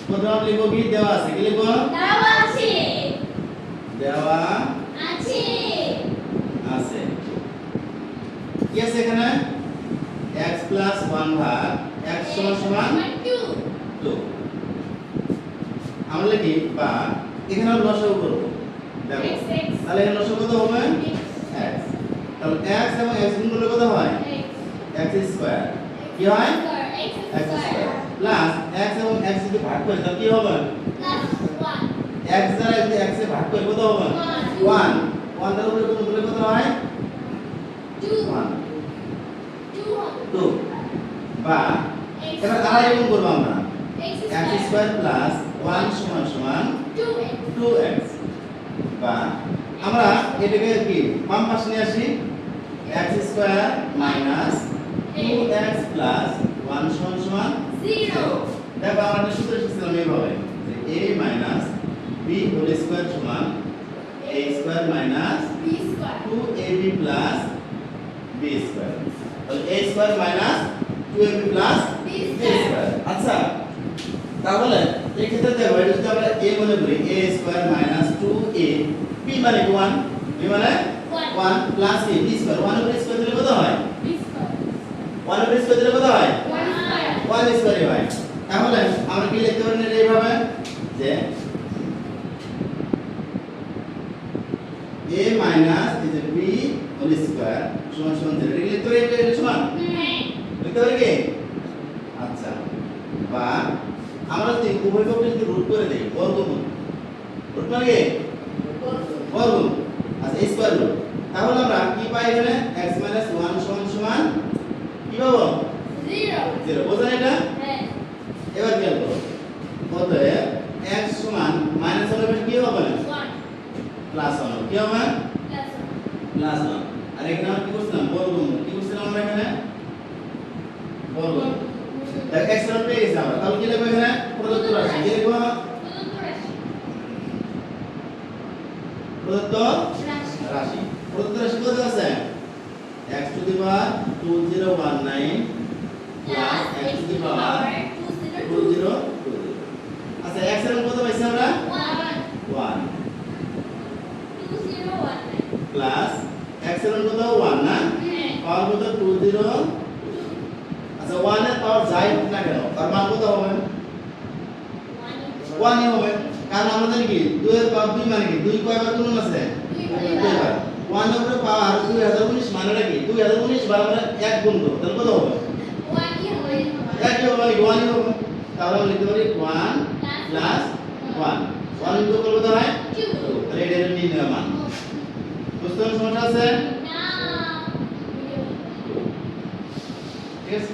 প্রথমে আমরা লিখব কি দেওয়া আছে, কি লিখব দেওয়া আছে দেওয়া আছে আছে কি আছে এখানে x + 1 ভাগ x সমান 2 আমরা লিখি বা এখানে আমরা লসাগু করব দেখো তাহলে এখানে লসাগু কত হবে x তাহলে x এবং x গুণ করলে কত হয় x স্কয়ার কি হয় x স্কয়ার প্লাস x এবং x যদি ভাগ করি তাহলে কি হবে x দ্বারা যদি x এ ভাগ করি কত হবে 1 1 দ্বারা উপরে গুণ করলে কত হয় 2 বা এবার আড়াই গুণ করব আমরা x স্কয়ার প্লাস 1 সমান সমান 2x বা আমরা এটাকে কি বাম পাশে নিয়ে আসি x square minus 2x plus 1 সমান সমান 0 দেখো আমরা একটা সূত্র শিখছিলাম এইভাবে যে a minus b whole square সমান a square minus 2ab plus b square তাহলে a square minus 2ab plus b square আচ্ছা তাহলে এই ক্ষেত্রে দেখো এটা যদি আমরা a মনে করি a square minus 2a b মানে 1 b মানে 1 প্লাস a b স্কয়ার 1 এর স্কয়ার দিলে কত হয় b স্কয়ার 1 এর স্কয়ার দিলে কত হয় 1 স্কয়ার হয় তাহলে আমরা কি লিখতে পারি না এইভাবে যে a মাইনাস এই যে b হোল স্কয়ার সমান সমান 0 এটা লিখতে পারি এটা সমান লিখতে পারি কি আচ্ছা বা আমরা যদি উভয় পক্ষে যদি রুট করে দেই বর্গমূল রুট মানে কি বর্গমূল আচ্ছা স্কয়ার রুট তাহলে আমরা কি পাই এখানে x 1 সমান সমান কি পাবো 0 বোঝেন এটা হ্যাঁ এবার কি করব বলতে x সমান মাইনাস হলে কি হবে 1 প্লাস 1 কি হবে প্লাস 1 আর এখানে আমরা কি করছিলাম বর্গমূল কি করছিলাম আমরা এখানে বর্গমূল দেখ x এর পেয়ে গেছি আমরা তাহলে কি লিখব এখানে প্রদত্ত রাশি কি লিখব প্রদত্ত রাশি প্রদত্ত রাশি কত আছে x to the power 2019 plus x to the power 2020 আচ্ছা x এর কত পাইছি আমরা 1 2019 প্লাস x এর কত 1 না পাওয়ার কত 20 আচ্ছা 1 এর পাওয়ার যাই হোক না কেন তার মান কত হবে 1 ই হবে কারণ আমরা জানি কি 2 এর পাওয়ার 2 মানে কি 2 কয়বার গুণ আছে 2 বার 1 এর উপরে পাওয়ার 2019 মানে কি 2019 বার আমরা 1 গুণ করব তাহলে কত হবে 1 ই হবে 1 ই হবে মানে 1 ই হবে তাহলে আমরা লিখতে পারি 1 প্লাস 1 1 ইনটু করলে কত হয় 2 তাহলে এটা হলো নির্ণয় মান বুঝতে সমস্যা আছে না ঠিক আছে